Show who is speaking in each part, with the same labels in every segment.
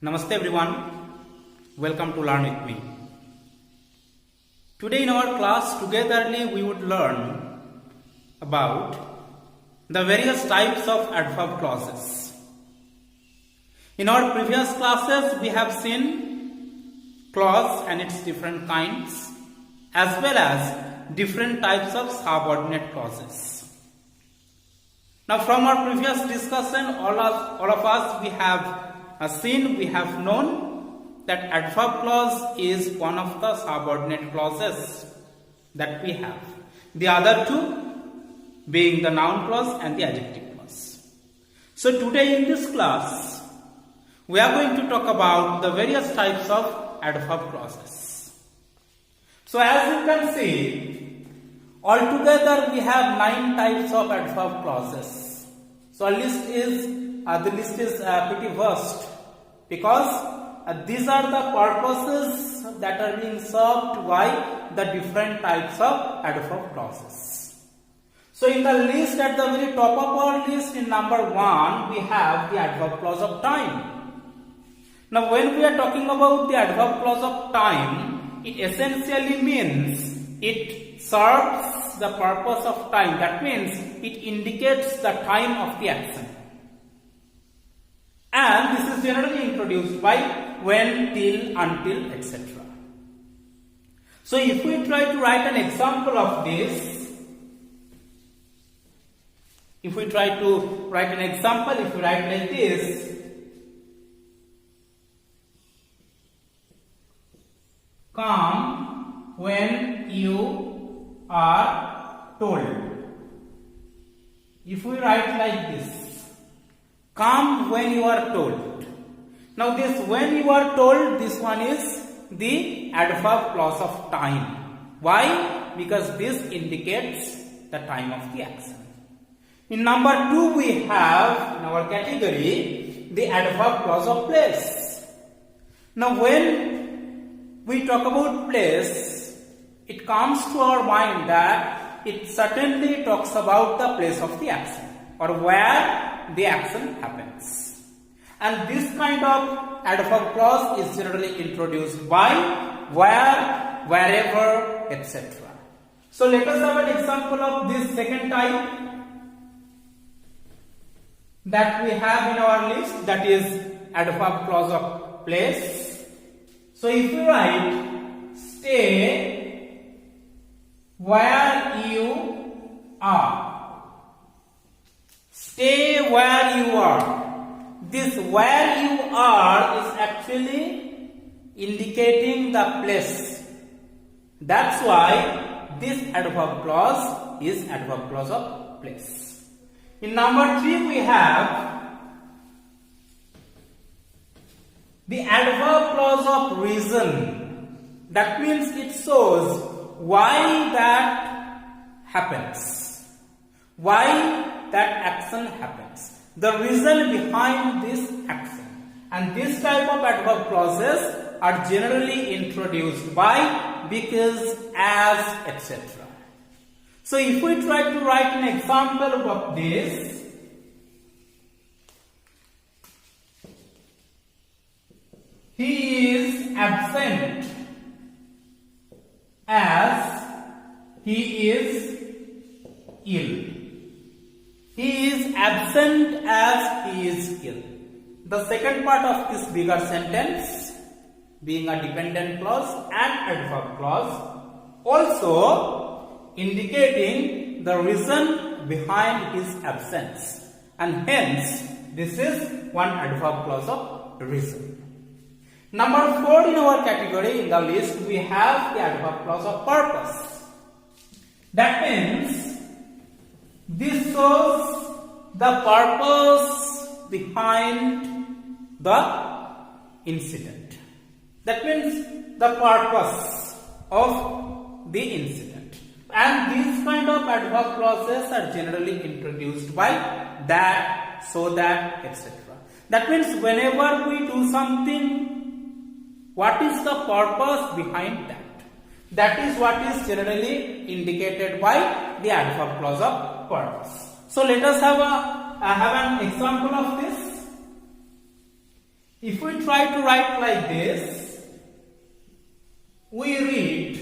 Speaker 1: Namaste everyone, welcome to Learn with me. Today in our class togetherly we would learn about the various types of adverb clauses. In our previous classes we have seen clause and its different kinds as well as different types of subordinate clauses. Now from our previous discussion all of us we have we have known that adverb clause is one of the subordinate clauses that we have. The other two being the noun clause and the adjective clause. So today in this class, we are going to talk about the various types of adverb clauses. So as you can see, altogether we have 9 types of adverb clauses. So the list is pretty vast, because these are the purposes that are being served by the different types of adverb clauses. So in the list, at the very top of our list, in number 1, we have the adverb clause of time. Now when we are talking about the adverb clause of time, it essentially means it serves the purpose of time. That means it indicates the time of the action. And this is generally introduced by when, till, until, etc. So if we try to write an example of this, if we write like this, come when you are told. If we write like this, come when you are told. Now this when you are told, this one is the adverb clause of time. Why? Because this indicates the time of the action. In number 2 we have in our category the adverb clause of place. Now when we talk about place, it comes to our mind that it certainly talks about the place of the action or where the action happens. And this kind of adverb clause is generally introduced by where, wherever, etc. So let us have an example of this second type that we have in our list, that is adverb clause of place. So if you write stay where you are, stay where you are. This where you are is actually indicating the place. That's why this adverb clause is adverb clause of place. In number 3 we have the adverb clause of reason. That means it shows why that happens. Why that action happens. The reason behind this action. And this type of adverb clauses are generally introduced by, because, as, etc. So if we try to write an example of this, he is absent as he is ill. He is absent as he is ill. The second part of this bigger sentence, being a dependent clause and adverb clause, also indicating the reason behind his absence. And hence, this is one adverb clause of reason. Number 4 in our category in the list, we have the adverb clause of purpose. That means this shows the purpose behind the incident. That means the purpose of the incident. And these kind of adverb clauses are generally introduced by that, so that, etc. That means whenever we do something, what is the purpose behind that? That is what is generally indicated by the adverb clause of purpose. So let us have an example of this. If we try to write like this, we read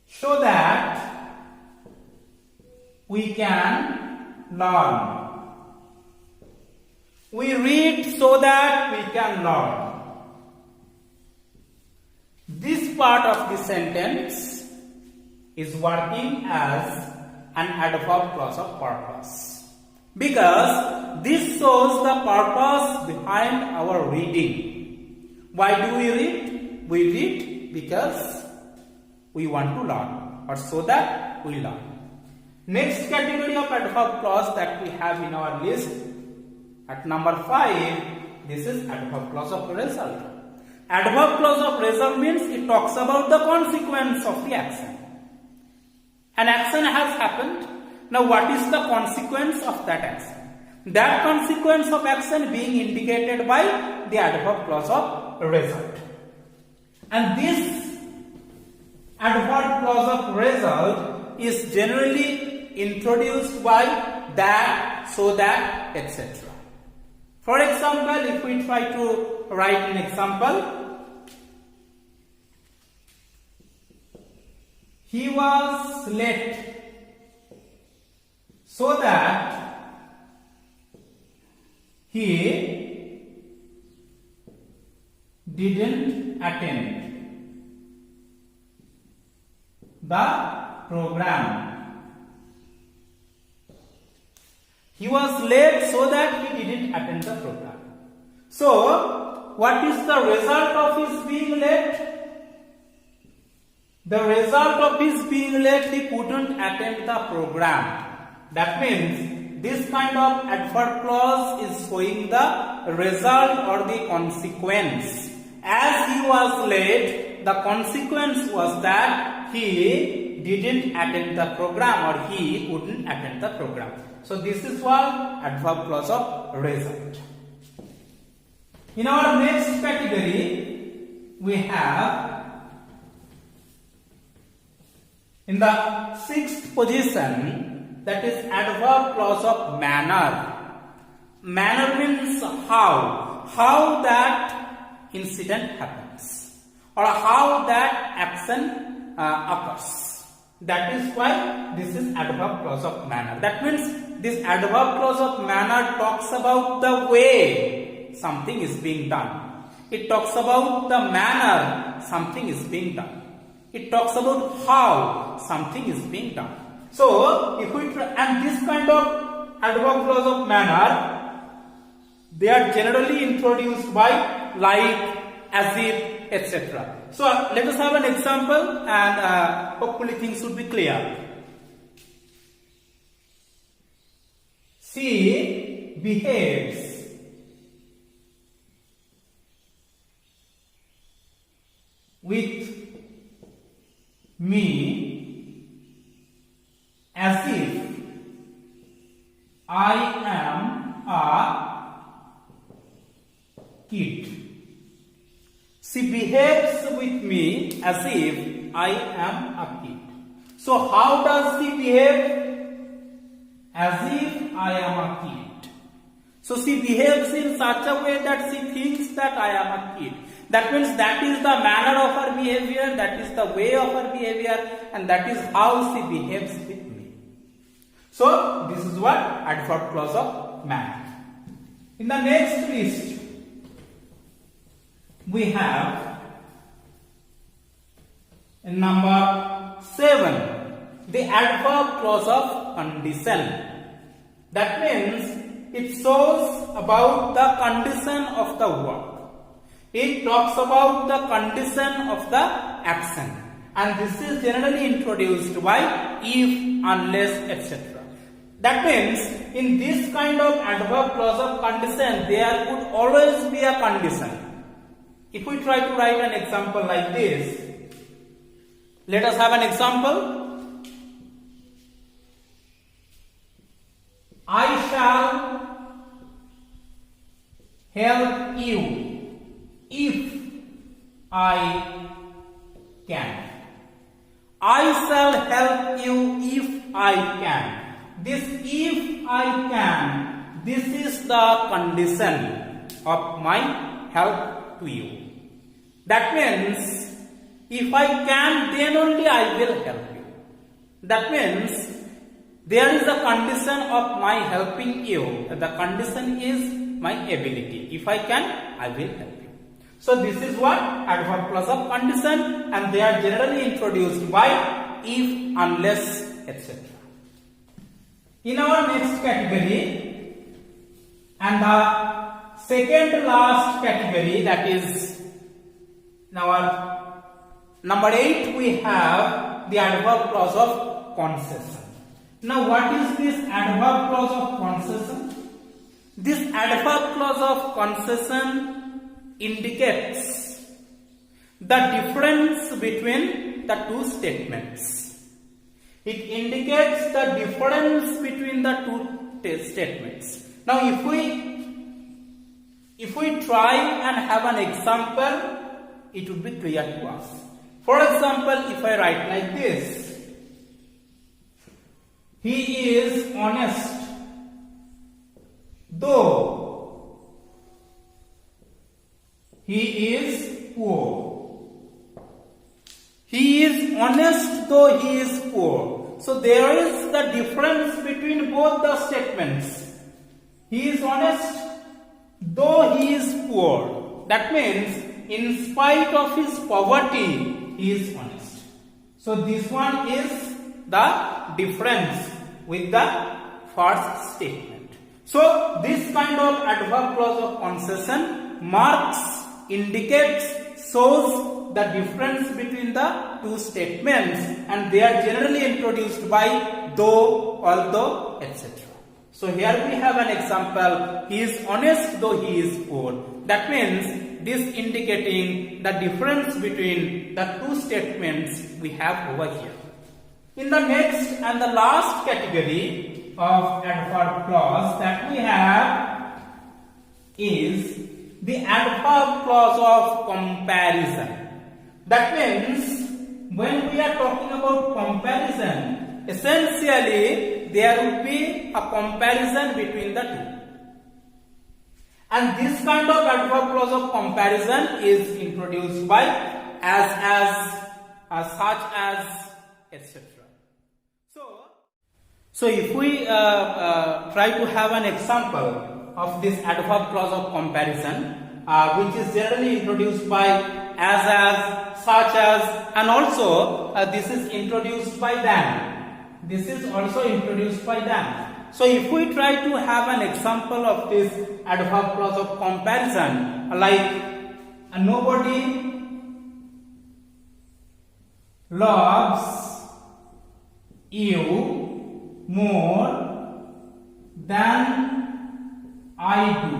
Speaker 1: so that we can learn. We read so that we can learn. This part of the sentence is working as an adverb clause of purpose, because this shows the purpose behind our reading. Why do we read? We read because we want to learn, or so that we learn. Next category of adverb clause that we have in our list, at number 5, this is adverb clause of result. Adverb clause of result means it talks about the consequence of the action. An action has happened. Now what is the consequence of that action? That consequence of action being indicated by the adverb clause of result. And this adverb clause of result is generally introduced by that, so that, etc. For example, if we try to write an example, he was late so that he didn't attend the program. He was late so that he didn't attend the program. So, what is the result of his being late? The result of his being late, he couldn't attend the program. That means this kind of adverb clause is showing the result or the consequence. As he was late, the consequence was that he didn't attend the program, or he couldn't attend the program. So this is what adverb clause of result. In our next category, we have in the 6th position, that is adverb clause of manner. Manner means how that incident happens, or how that action occurs. That is why this is adverb clause of manner. That means this adverb clause of manner talks about the way something is being done. It talks about the manner something is being done. It talks about how something is being done. So, if we and this kind of adverb clause of manner, they are generally introduced by like, as if, etc. So, let us have an example, and hopefully things should be clear. She behaves with me as if I am a kid. She behaves with me as if I am a kid. So how does she behave? As if I am a kid. So she behaves in such a way that she thinks that I am a kid. That means that is the manner of her behavior, that is the way of her behavior, and that is how she behaves with me. So this is what adverb clause of manner. In the next list, we have in number 7, the adverb clause of condition. That means it shows about the condition of the work. It talks about the condition of the action, and this is generally introduced by if, unless, etc. That means in this kind of adverb clause of condition, there could always be a condition. If we try to write an example like this, let us have an example. I shall help you if I can. I shall help you if I can. This if I can, this is the condition. of my help to you. That means, if I can, then only I will help you. That means, there is a condition of my helping you. The condition is my ability. If I can, I will help you. So this is what adverb clause of condition, and they are generally introduced by if, unless, etc. In our next category, and the second last category, that is in our number 8, we have the adverb clause of concession. Now what is this adverb clause of concession? This adverb clause of concession indicates the difference between the two statements. It indicates the difference between the two statements. Now if we try and have an example, it would be clear to us. For example, if I write like this, he is honest, though he is poor. He is honest, though he is poor. So there is the difference between both the statements. He is honest, though he is poor. That means, in spite of his poverty, he is honest. So this one is the difference with the first statement. So this kind of adverb clause of concession marks, indicates, shows the difference between the two statements, and they are generally introduced by though, although, etc. So here we have an example, he is honest though he is poor. That means this indicating the difference between the two statements we have over here. In the next and the last category of adverb clause that we have is the adverb clause of comparison. That means when we are talking about comparison, essentially there will be a comparison between the two. And this kind of adverb clause of comparison is introduced by as such as, etc. So if we try to have an example of this adverb clause of comparison, which is generally introduced by as, such as, and also this is introduced by than. This is also introduced by than. So if we try to have an example of this adverb clause of comparison, like nobody loves you more than I do.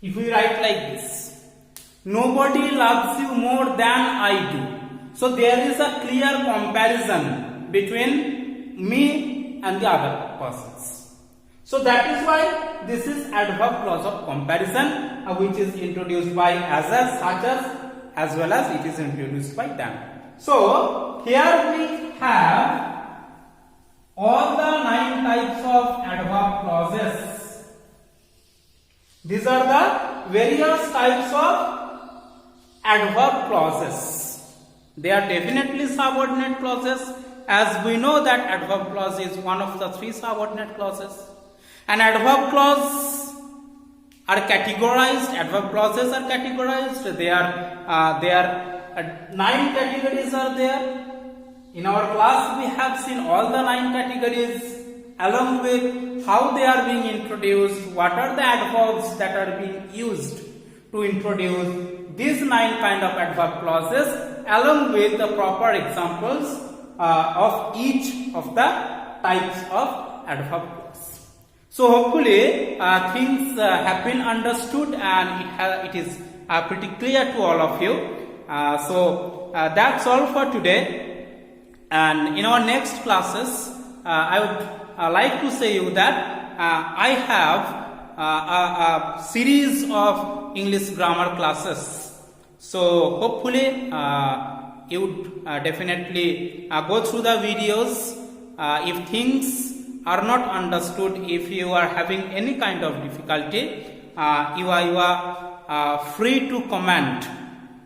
Speaker 1: If we write like this, nobody loves you more than I do. So there is a clear comparison between me and the other persons. So that is why this is adverb clause of comparison, which is introduced by as such as well as it is introduced by than. So here we have all the 9 types of adverb clauses. These are the various types of adverb clauses. They are definitely subordinate clauses, as we know that adverb clause is one of the 3 subordinate clauses. And adverb clause are categorized. Adverb clauses are categorized. There are 9 categories are there. In our class, we have seen all the 9 categories along with how they are being introduced, what are the adverbs that are being used to introduce these 9 kind of adverb clauses, along with the proper examples of each of the types of adverb clause. So hopefully things have been understood, and it is pretty clear to all of you. So that's all for today. And in our next classes, I would like to say you that I have a series of English grammar classes. So hopefully you would definitely go through the videos. If things are not understood, if you are having any kind of difficulty, you are free to comment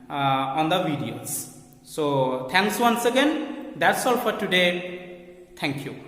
Speaker 1: on the videos. So thanks once again. That's all for today. Thank you.